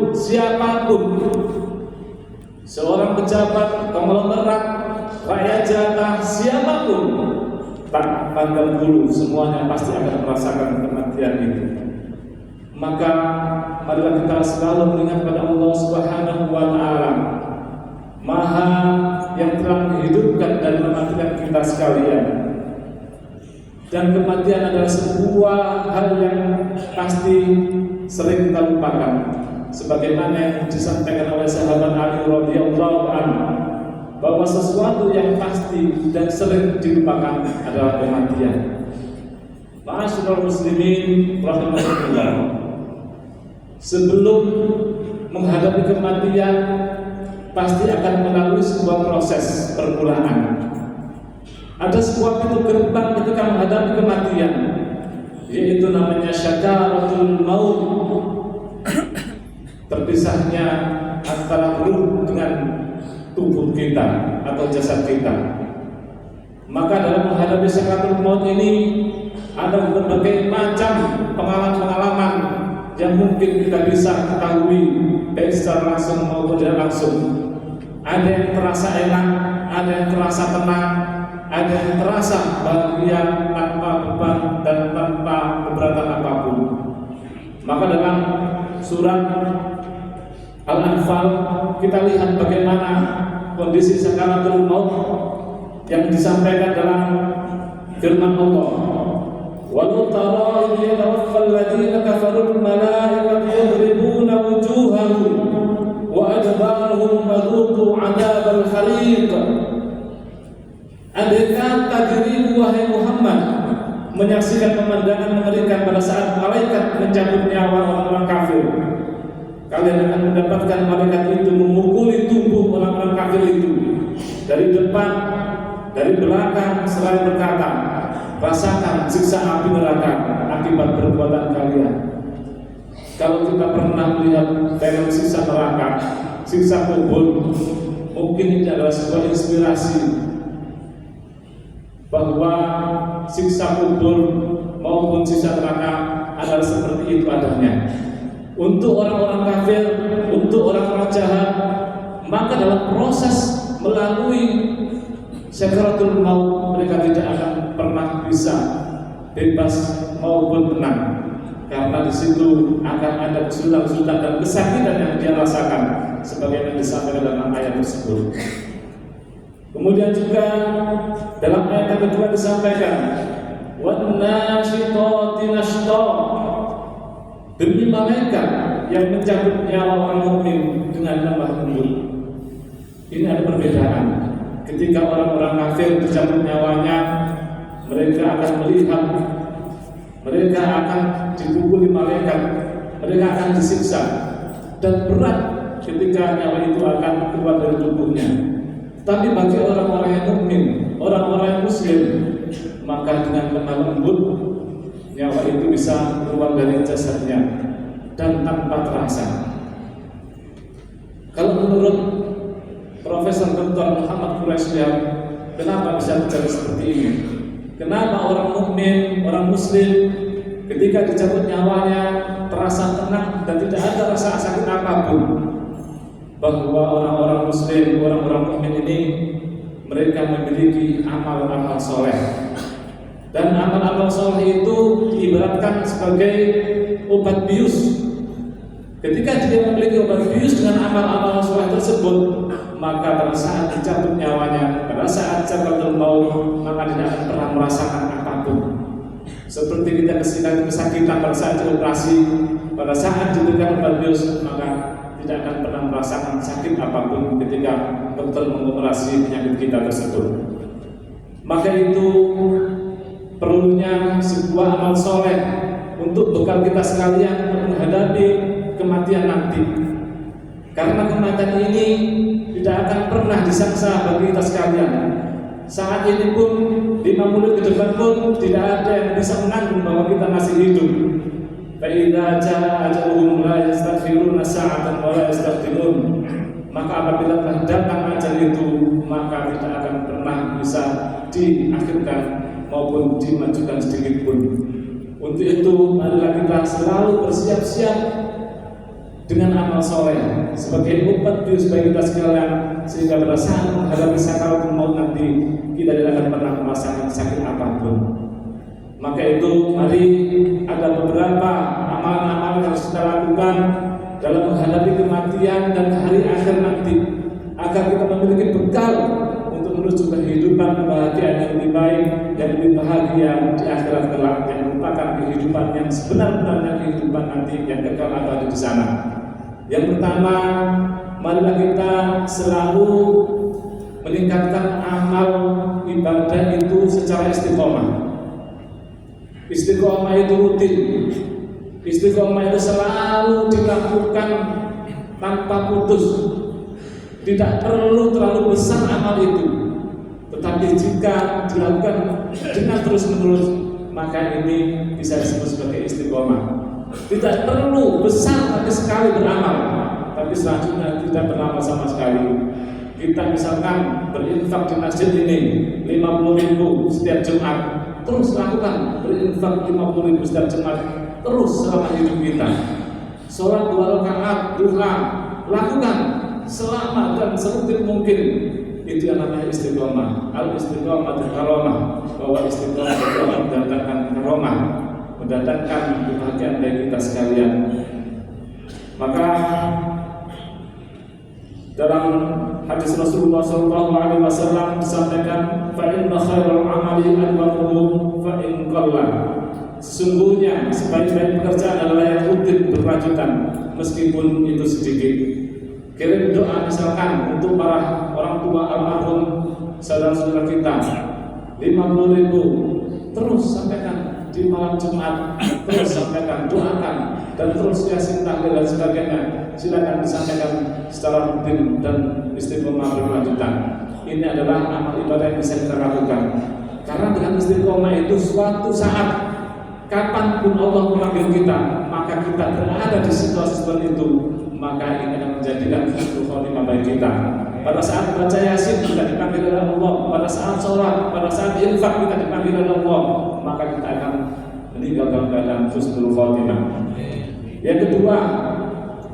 siapapun, seorang pejabat, konglomerat, rakyat jelata, siapapun, tak pandang bulu, semuanya pasti akan merasakan kematian itu. Maka marilah kita selalu mengingat pada Allah Subhanahu wa Ta'ala, Maha yang telah menghidupkan dan mematikan kita sekalian. Dan kematian adalah sebuah hal yang pasti sering kita lupakan, sebagaimana yang disampaikan oleh sahabat Ali radhiyallahu anhu, bahwa sesuatu yang pasti dan sering dilupakan adalah kematian. Ma'asyiral muslimin rahimakumullah, sebelum menghadapi kematian pasti akan melalui sebuah proses permulaan. Ada sebuah pintu gerbang ketika menghadapi kematian, yaitu namanya syakaratul maut, terpisahnya antara ruh dengan tubuh kita atau jasad kita. Maka dalam menghadapi syakaratul maut ini ada berbagai macam pengalaman-pengalaman yang mungkin kita bisa ketahui baik secara langsung maupun tidak langsung. Ada yang terasa enak, ada yang terasa tenang, ada yang terasa bahagia tanpa beban dan tanpa keberatan apapun. Maka dalam surat Al-Anfal kita lihat bagaimana kondisi sakaratul maut yang disampaikan dalam firman Allah. Wa tara idh yatawaffal ladzina kafarul malaikatu yadribuna wujuhahum wa adbarahum fadhuqu 'adzabal hariq. Andai kata dirimu wahai Muhammad menyaksikan pemandangan mengerikan pada saat malaikat mencabut nyawa orang-orang kafir, kalian akan mendapatkan malaikat itu memukuli tubuh orang-orang kafir itu dari depan, dari belakang, seraya berkata, rasakan siksa api neraka akibat perbuatan kalian. Kalau kita pernah melihat film siksa neraka, siksa kubur, mungkin ini adalah sebuah inspirasi bahwa siksa kubur maupun siksa neraka adalah seperti itu adanya. Untuk orang-orang kafir, untuk orang-orang jahat, maka dalam proses melalui sakaratul maut mereka tidak akan pernah bisa bebas maupun tenang, karena di situ akan ada kesulitan-kesulitan dan kesakitan yang dia rasakan, sebagaimana disampaikan dalam ayat tersebut. Kemudian juga dalam ayat yang kedua disampaikan, wan-nashitati nashta, demi malaikat yang mencabut nyawa orang mukmin dengan lemah lembut. Ini ada perbedaan. Ketika orang-orang kafir dicabut nyawanya, mereka akan melihat, mereka akan dipukuli malaikat, mereka akan disiksa, dan berat ketika nyawa itu akan keluar dari tubuhnya. Tapi bagi orang-orang yang mukmin, orang-orang yang muslim, maka dengan lemah lembut nyawa itu bisa keluar dari jasadnya dan tanpa terasa. Kalau menurut Profesor Dr. Muhammad Quraisyah, kenapa bisa terjadi seperti ini? Kenapa orang mukmin, orang muslim ketika dicabut nyawanya terasa tenang dan tidak ada rasa sakit apapun? Bahwa orang-orang muslim, orang-orang mukmin ini mereka memiliki amal-amal soleh, dan amal-amal soleh itu diibaratkan sebagai obat bius. Ketika dia memiliki obat bius dengan amal-amal soleh tersebut, maka pada saat dicabut nyawanya, pada saat sakaratul maut, maka tidak akan pernah merasakan apapun. Seperti kita kesakitan pada saat dioperasi, pada saat diberikan obat bius, maka tidak akan pernah merasakan sakit apapun ketika dokter mengoperasi penyakit kita tersebut. Maka itu perlunya sebuah amal soleh untuk bekal kita sekalian untuk menghadapi kematian nanti. Karena kematian ini tidak akan pernah disangsa bagi kita sekalian. Saat ini pun 5 menit ke depan pun tidak ada yang bisa menanggung bahwa kita masih hidup. Fa'idza jaa ajaluhum la yastaghfiruna sa'atan wa la yastaqdimun. Maka apabila telah datang ajal itu, maka tidak akan pernah bisa diakhirkan maupun dimajukan sedikit pun. Untuk itu marilah kita selalu bersiap-siap dengan amal soleh sebagai obat bius bagi kita sekalian, sehingga pada saat menghadapi sakaratul maut nanti kita tidak akan pernah merasakan sakit apapun. Maka itu mari ada beberapa amalan-amalan yang harus kita lakukan dalam menghadapi kematian dan hari akhir nanti, agar kita memiliki bekal untuk menuju kehidupan kebahagiaan yang lebih baik, yang lebih bahagia di akhirat kelak, yang merupakan kehidupan yang sebenar-benarnya kehidupan nanti yang kekal abadi di sana. Yang pertama, marilah kita selalu meningkatkan amal ibadah itu secara istiqomah. Istiqomah itu rutin. Istiqomah itu selalu dilakukan tanpa putus. Tidak perlu terlalu besar amal itu, tetapi jika dilakukan dengan terus-menerus, maka ini bisa disebut sebagai istiqomah. Tidak perlu besar tapi sekali beramal, tapi selanjutnya tidak beramal sama sekali. Kita misalkan berinfak di masjid ini 50.000 setiap Jumat, terus lakukan berinfak 50.000 setiap Jumat terus selama hidup kita. Sholat 2 rakaat duha lakukan selama dan serutin mungkin. Itu yang namanya istiqomah. Al-istiqomah dan karomah, bahwa istiqomah itu mendatangkan karomah, mendatangkan kebahagiaan bagi kita sekalian. Maka dalam hadis Rasulullah SAW disampaikan, fa inna khairal amali adwamuhu fa in qalla. Sesungguhnya sebaik-baik pekerjaan adalah yang rutin berlanjutan meskipun itu sedikit. Kirim doa misalkan untuk para orang tua almarhum saudara-saudara kita 50.000, terus sampaikan di malam Jumat, terus sampaikan, doakan, dan terus yasin tahlil dan sebagainya. Silakan disampaikan secara rutin dan istiqomah berlanjutan. Ini adalah amal ibadah yang bisa kita lakukan. Karena dengan istiqomah itu suatu saat kapanpun Allah memanggil kita, maka kita berada di situasi seperti itu, maka ini akan menjadikan husnul khotimah bagi kita. Pada saat baca Yasin kita dipanggil oleh Allah, pada saat sholat, pada saat infak kita dipanggil oleh Allah, maka kita akan meninggal dalam keadaan husnul khotimah. Yang kedua,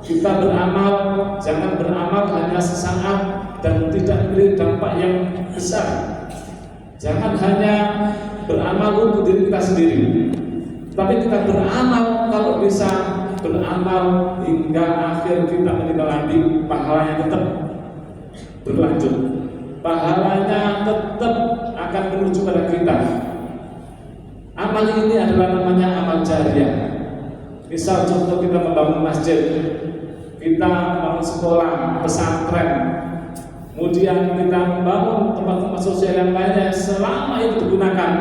kita beramal, jangan beramal hanya sesaat dan tidak memberi dampak yang besar. Jangan hanya beramal untuk diri kita sendiri, tapi kita beramal kalau bisa beramal hingga akhir kita meninggal nanti, pahalanya tetap berlanjut, pahalanya tetap akan menuju pada kita. Amal ini adalah namanya amal jariah. Misal contoh kita membangun masjid, kita membangun sekolah, pesantren, kemudian kita membangun tempat-tempat sosial yang lainnya, selama itu digunakan,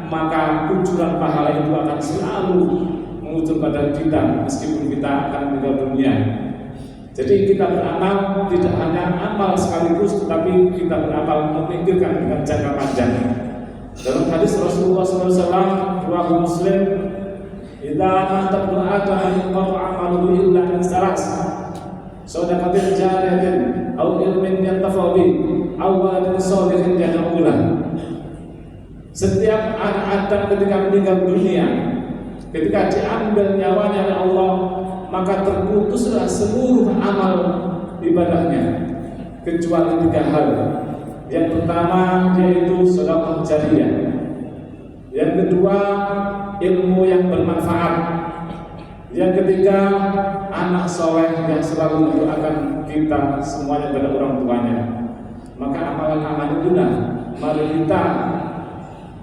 maka kucuran pahala itu akan selalu mengucur pada kita meskipun kita akan meninggal dunia. Jadi kita beramal tidak hanya amal sekaligus, tetapi kita beramal memikirkan dengan jangka panjang. Dalam hadis Rasulullah SAW, riwayat Muslim, "Idza mata ibnu Adam inqata 'amaluhu illa min salas, shadaqatin jariyatin aw ilmin yantafa'u bihi aw waladin shalihin yad'u lahu." Setiap anak Adam ketika meninggal dunia, ketika diambil nyawanya oleh Allah, maka terputuslah seluruh amal ibadahnya kecuali 3 hal. Yang pertama yaitu sedekah jariyah. Yang kedua, ilmu yang bermanfaat. Yang ketiga, anak soleh yang selalu mendoakan kita semuanya kepada orang tuanya. Maka amalan-amalan itulah mari kita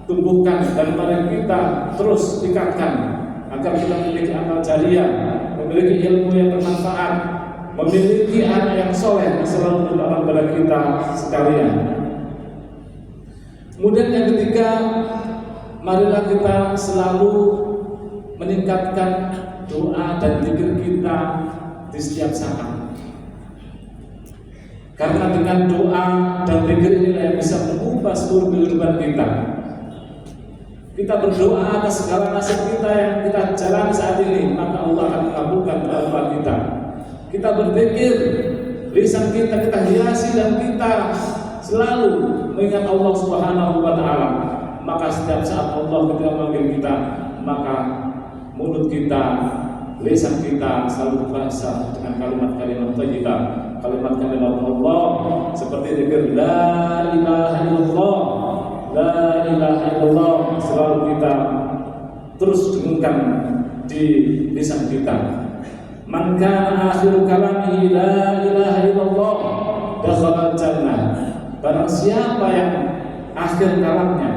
tumbuhkan dan mari kita terus tingkatkan agar kita memiliki amal jariah, memiliki ilmu yang bermanfaat, memiliki anak yang soleh yang selalu berdoa kepada kita sekalian. Kemudian yang ketiga, marilah kita selalu meningkatkan doa dan zikir kita di setiap saat. Karena dengan doa dan zikir inilah yang bisa mengubah seluruh kehidupan kita. Kita berdoa atas segala nasib kita yang kita jalani saat ini, maka Allah akan mengabulkan doa kita. Kita berzikir, lisan kita hiasi dan kita selalu mengingat Allah Subhanahu wa Ta'ala. Maka setiap saat Allah ketika memanggil kita, maka mulut kita, lisan kita selalu basah dengan kalimat-kalimat thayyibah, kalimat-kalimat Allah seperti zikir la ilaha illallah, la ilaha illallah, selalu kita terus dengungkan di lisan kita. Man kana akhiru kalamihi la ilaha illallah dakhala jannah. Barang siapa yang akhir kalamnya,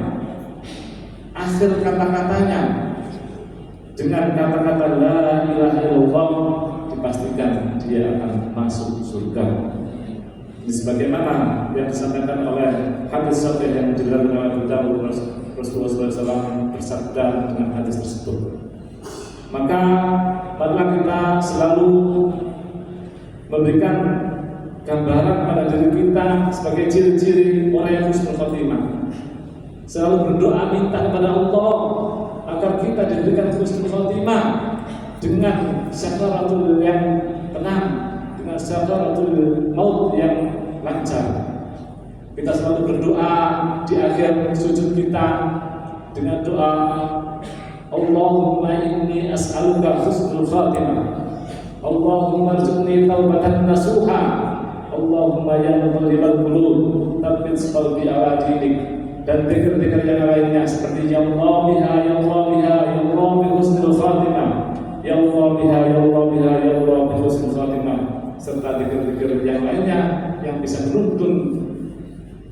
akhir kata-katanya dengan kata-kata la ilaha illallah, dipastikan dia akan masuk surga. Ini sebagaimana yang disampaikan oleh hadis sahih yang diriwayatkan oleh Abu Dawud, Rasulullah SAW bersabda dengan hadis tersebut. Maka marilah kita selalu memberikan gambaran pada diri kita sebagai ciri-ciri orang yang husnul khotimah. Selalu berdoa minta kepada Allah agar kita diberikan husnul khotimah dengan syakaratul yang tenang, dengan syakaratul maut yang lancar. Kita selalu berdoa di akhir sujud kita dengan doa Allahumma inni as'aluka husnul khatimah, Allahumma rzuqni taubatan nasuha, Allahumma ya muqallibal qulub tsabbit qalbi ala dinik, dan zikir-zikir yang lainnya seperti ya Allah biha ya Allah biha ya Allah bi husnul khatimah, ya Allah biha ya Allah biha ya Allah bi husnul khatimah, serta zikir-zikir yang lainnya yang bisa menuntun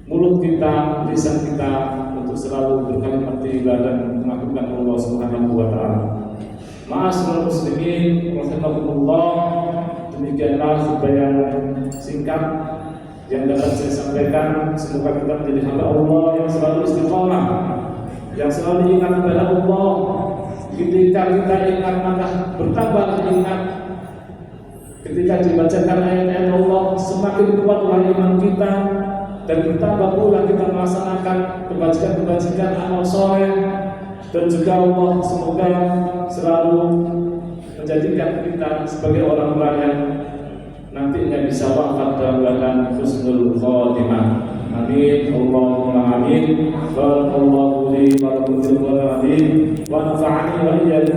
mulut kita, lisan kita untuk selalu berkalimat thayyibah dan mengagungkan Allah Subhanahu wa taala. Ma'asyiral muslimin rahimakumullah, demikianlah supaya singkat yang dapat saya sampaikan. Semoga kita menjadi hamba Allah yang selalu istiqomah, yang selalu ingat kepada Allah. Ketika kita ingat maka bertambah ingat. Ketika dibacakan ayat-ayat Allah semakin kuatlah iman kita, dan bertambah pula kita melaksanakan kebajikan-kebajikan amal soleh. Dan juga Allah semoga selalu menjadikan kita sebagai orang-orang yang nantinya bisa wafat dalam keadaan husnul khotimah. Amin. Allahumma amin. Barakallahu li wa lakum fil Qur'an wa nafa'ani wa iyyakum